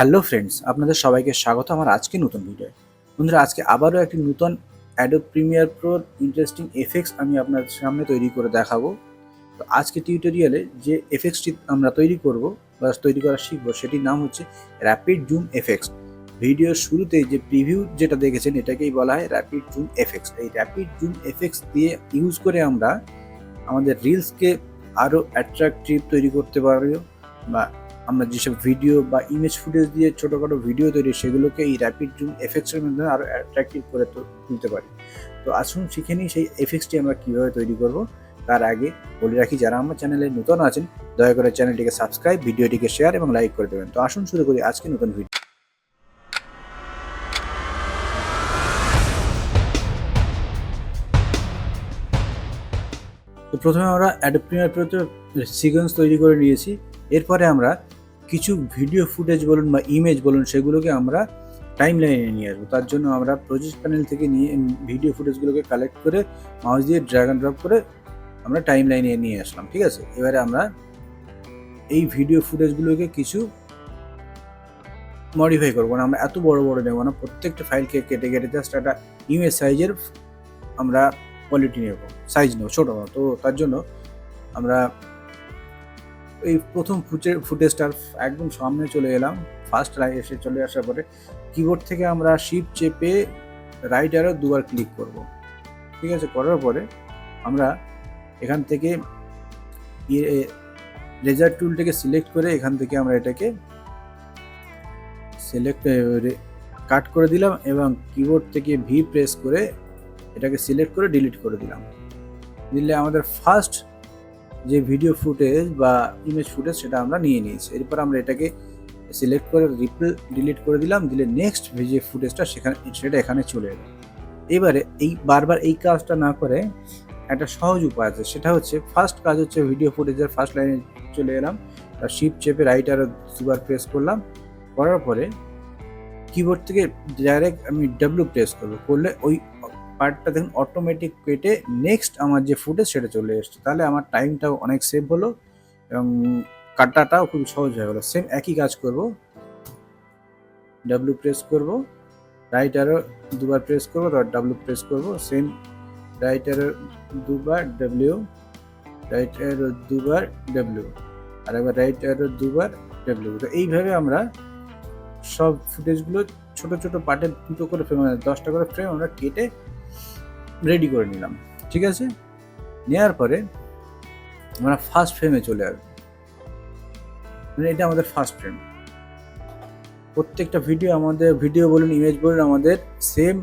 Hello friends, আপনাদের সবাইকে স্বাগত আমার আজকে নতুন ভিডিও। বন্ধুরা, আজকে আবারও একটি নতুন অ্যাডোব প্রিমিয়ার প্রোর ইন্টারেস্টিং এফেক্টস আমি আপনাদের সামনে তৈরি করে দেখাবো। তো আজকে টিউটোরিয়ালে যে এফেক্টসটি আমরা তৈরি করব বা তৈরি করা শিখবো সেটির নাম হচ্ছে র্যাপিড জুম এফেক্টস। ভিডিওর শুরুতে যে প্রিভিউ যেটা দেখেছেন এটাকেই বলা হয় র্যাপিড জুম এফেক্টস। এই র্যাপিড জুম এফেক্টস দিয়ে ইউজ করে আমরা আমাদের রিলসকে আরও অ্যাট্রাকটিভ তৈরি করতে পারবো, বা আমরা যেসব ভিডিও বা ইমেজ ফুটেজ দিয়ে ছোটোখাটো ভিডিও তৈরি সেগুলোকে এই র্যাপিড জুম এফেক্টসের মাধ্যমে আরও অ্যাট্রাকটিভ করে তুলতে পারি। তো আসুন শিখে নিই সেই এফেক্টসটি আমরা কীভাবে তৈরি করব। তার আগে বলে রাখি, যারা আমার চ্যানেলে নতুন আছেন দয়া করে চ্যানেলটিকে সাবস্ক্রাইব, ভিডিওটিকে শেয়ার এবং লাইক করে দেবেন। তো আসুন শুরু করি আজকে নতুন ভিডিও। তো প্রথমে আমরা অ্যাডোব প্রিমিয়ার প্রোতে সিকোয়েন্স তৈরি করে নিয়েছি। এরপরে আমরা কিছু ভিডিও ফুটেজ বলুন বা ইমেজ বলুন সেগুলোকে আমরা টাইম লাইনে নিয়ে আসবো। তার জন্য আমরা প্রজেক্ট প্যানেল থেকে নিয়ে ভিডিও ফুটেজগুলোকে কালেক্ট করে মাউস দিয়ে ড্র্যাগ অ্যান্ড ড্রপ করে আমরা টাইম লাইনে নিয়ে আসলাম। ঠিক আছে, এবারে আমরা এই ভিডিও ফুটেজগুলোকে কিছু মডিফাই করবো না, আমরা এত বড় বড় নেবো না, প্রত্যেকটা ফাইলকে কেটে কেটে জাস্ট একটা ইমেজ সাইজের আমরা কোয়ালিটি নেব, সাইজ নেব, ছোটো। তো তার জন্য আমরা এই প্রথম ফুটেজটার একদম সামনে চলে এলাম। ফার্স্ট এসে চলে আসার পরে কিবোর্ড থেকে আমরা শিফট চেপে রাইট অ্যারো দুবার ক্লিক করব। ঠিক আছে, করার পরে আমরা এখান থেকে লেজার টুলটাকে সিলেক্ট করে এখান থেকে আমরা এটাকে কাট করে দিলাম এবং কিবোর্ড থেকে ভি প্রেস করে এটাকে সিলেক্ট করে ডিলিট করে দিলাম। দিলে আমাদের ফার্স্ট যে ভিডিও ফুটেজ বা ইমেজ ফুটেজ সেটা আমরা নিয়ে নিয়েছি। এরপর আমরা এটাকে সিলেক্ট করে ডিলিট করে দিলাম, দিলে নেক্সট যে ফুটেজটা সেটা এখানে চলে এলো। এবারে বারবার এই কাজটা না করে একটা সহজ উপায় আছে, সেটা হচ্ছে ফার্স্ট কাজ হচ্ছে ভিডিও ফুটেজের ফার্স্ট লাইনে চলে এলাম, আর শিফট চেপে রাইট অ্যারো দুবার প্রেস করলাম। করার পরে কিবোর্ড থেকে ডাইরেক্ট আমি ডাব্লিউ প্রেস করলে ওই পার্টটা দেখুন অটোমেটিক কেটে নেক্সট আমার যে ফুটেজ সেটা চলে এসছে। তাহলে আমার টাইমটাও অনেক সেভ হলো এবং কাটাটাও খুব সহজ হয়ে গেলো। সেম একই কাজ করব, ডাব্লিউ প্রেস করব, রাইট অ্যারো দুবার প্রেস করব, তারপর ডাব্লিউ প্রেস করব, সেম রাইট অ্যারো দুবার ডাব্লিউ, রাইট অ্যারো দুবার ডাব্লিউ, আর একবার রাইট অ্যারো দুবার ডাব্লিউ। তো এইভাবে আমরা সব ফুটেজগুলো ছোট ছোট পার্টে দুটো করে ফ্রেম, 10টা করে ফ্রেম আমরা কেটে রেডি করে নিলাম। ঠিক আছে, নেওয়ার পরে আমরা ফার্স্ট ফ্রেমে চলে আসবো। মানে এটা আমাদের ফার্স্ট ফ্রেম। প্রত্যেকটা ভিডিও বলুন ইমেজ বলুন আমাদের সেম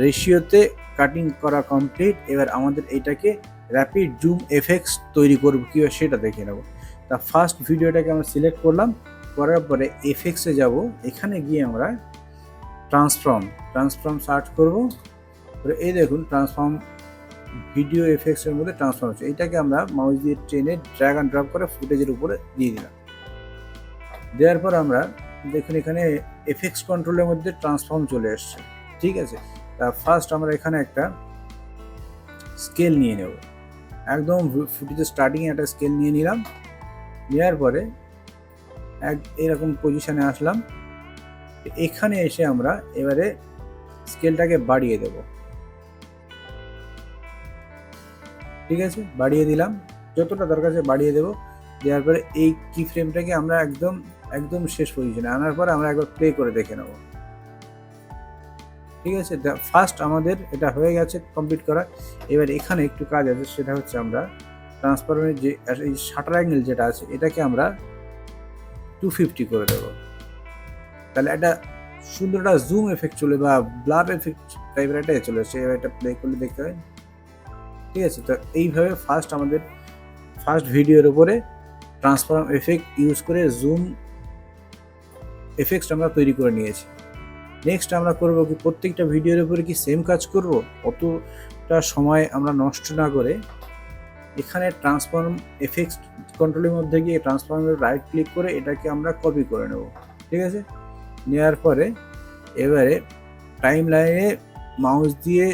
রেশিওতে কাটিং করা কমপ্লিট। এবার আমাদের এইটাকে র্যাপিড জুম এফেক্টস তৈরি করবো কীভাবে সেটা দেখে নেব। তা ফার্স্ট ভিডিওটাকে আমরা সিলেক্ট করলাম, করার পরে এফেক্টসে যাব, এখানে গিয়ে আমরা ট্রান্সফর্ম সার্চ করবো। এই দেখুন ট্রান্সফর্ম ভিডিও এফেক্টসের মধ্যে ট্রান্সফর্ম হচ্ছে। এইটাকে আমরা মাউস দিয়ে টেনে ড্র্যাগ অ্যান্ড ড্রপ করে ফুটেজের উপরে দিয়ে দিলাম। দেওয়ার পর আমরা দেখুন এখানে এফেক্টস কন্ট্রোলের মধ্যে ট্রান্সফর্ম চলে এসছে। ঠিক আছে, তা ফার্স্ট আমরা এখানে একটা স্কেল নিয়ে নেব, একদম ফুটেজের স্টার্টিংয়ে একটা স্কেল নিয়ে নিলাম। নেওয়ার পরে এরকম পজিশনে আসলাম। এখানে এসে আমরা এবারে স্কেলটাকে বাড়িয়ে দেব। ঠিক আছে, বাড়িয়ে দিলাম, যতটা দরকার আছে বাড়িয়ে দেবো। দেওয়ার পরে এই কি ফ্রেমটাকে আমরা একদম শেষ পজিশনে আনার পর আমরা একবার প্লে করে দেখে নেব। ঠিক আছে, ফার্স্ট আমাদের এটা হয়ে গেছে কমপ্লিট করা। এবার এখানে একটু কাজ আছে, সেটা হচ্ছে আমরা ট্রান্সফরমের যে এই শাটার অ্যাঙ্গেল যেটা আছে এটাকে আমরা 250 করে দেব। তাহলে একটা সুন্দর একটা জুম এফেক্ট চলে বা ব্লার এফেক্ট টাইপের একটা চলে আসছে। এবার এটা প্লে করলে দেখতে হয়। ঠিক আছে, তো এইভাবে আমাদের ফার্স্ট ভিডিওর উপরে ট্রান্সফর্ম এফেক্ট ইউজ করে জুম এফেক্টস আমরা তৈরি করে নিয়েছি। নেক্সট আমরা করবো কি, প্রত্যেকটা ভিডিওর উপরে কি সেম কাজ করব, অতটা সময় আমরা নষ্ট না করে এখানে ট্রান্সফর্ম এফেক্টস কন্ট্রোলের মধ্যে গিয়ে ট্রান্সফর্মের রাইট ক্লিক করে এটাকে আমরা কপি করে নেব। ঠিক আছে, নেওয়ার পরে এবারে টাইম লাইনে মাউস দিয়ে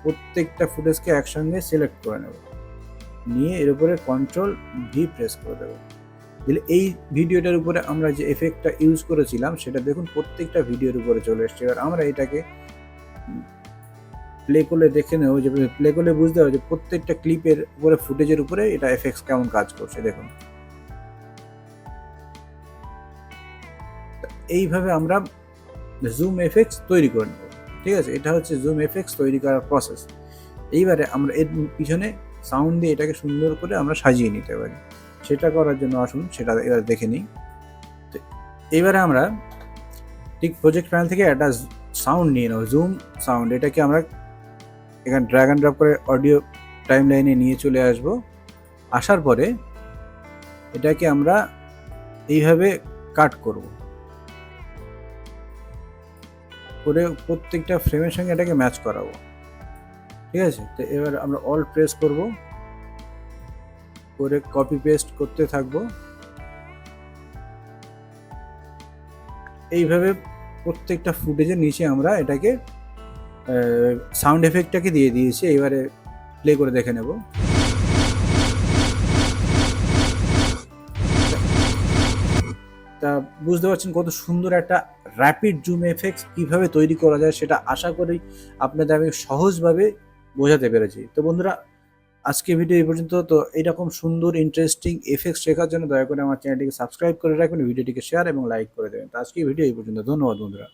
প্রত্যেকটা ফুটেজকে একসঙ্গে সিলেক্ট করে নেব, নিয়ে এর উপরে কন্ট্রোল ভি প্রেস করে দেবো। দিলে এই ভিডিওটার উপরে আমরা যে এফেক্টটা ইউজ করেছিলাম সেটা দেখুন প্রত্যেকটা ভিডিওর উপরে চলে এসছে। এবার আমরা এটাকে প্লে করলে দেখে নেব, যে প্লে করলে বুঝতে হবে যে প্রত্যেকটা ক্লিপের উপরে ফুটেজের উপরে এটা এফেক্টস কেমন কাজ করছে দেখুন। এইভাবে আমরা জুম এফেক্টস তৈরি করে নেব, ঠিক আছে। এটা হচ্ছে জুম এফেক্টস তৈরি করার প্রসেস। এইবারে আমরা এর পিছনে সাউন্ড দিয়ে এটাকে সুন্দর করে আমরা সাজিয়ে নিতে পারি। সেটা করার জন্য আসুন সেটা এবার দেখে নিই। তো এবারে আমরা ঠিক প্রজেক্ট প্যানেল থেকে একটা সাউন্ড নিয়ে নেব, জুম সাউন্ড। এটাকে আমরা এখানে ড্র্যাগ অ্যান্ড ড্রপ করে অডিও টাইম লাইনে নিয়ে চলে আসব। আসার পরে এটাকে আমরা এইভাবে কাট করব, করে প্রত্যেকটা ফ্রেমের সঙ্গে এটাকে ম্যাচ করাবো, ঠিক আছে। তো এবার আমরা অল প্রেস করব, করে কপি পেস্ট করতে থাকবো। এইভাবে প্রত্যেকটা ফুটেজের নিচে আমরা এটাকে সাউন্ড এফেক্টটাকে দিয়ে দিয়েছি। এবারে প্লে করে দেখে নেব। তা বুঝতে পারছেন কত সুন্দর একটা র্যাপিড জুম এফেক্টস কীভাবে তৈরি করা যায়, সেটা আশা করি আপনাদের আমি সহজভাবে বোঝাতে পেরেছি। তো বন্ধুরা, আজকে ভিডিও এই পর্যন্ত। তো এইরকম সুন্দর ইন্টারেস্টিং এফেক্টস শেখার জন্য দয়া করে আমার চ্যানেলটিকে সাবস্ক্রাইব করে রাখবেন, ভিডিওটিকে শেয়ার এবং লাইক করে দেবেন। তো আজকে ভিডিও এই পর্যন্ত। ধন্যবাদ বন্ধুরা।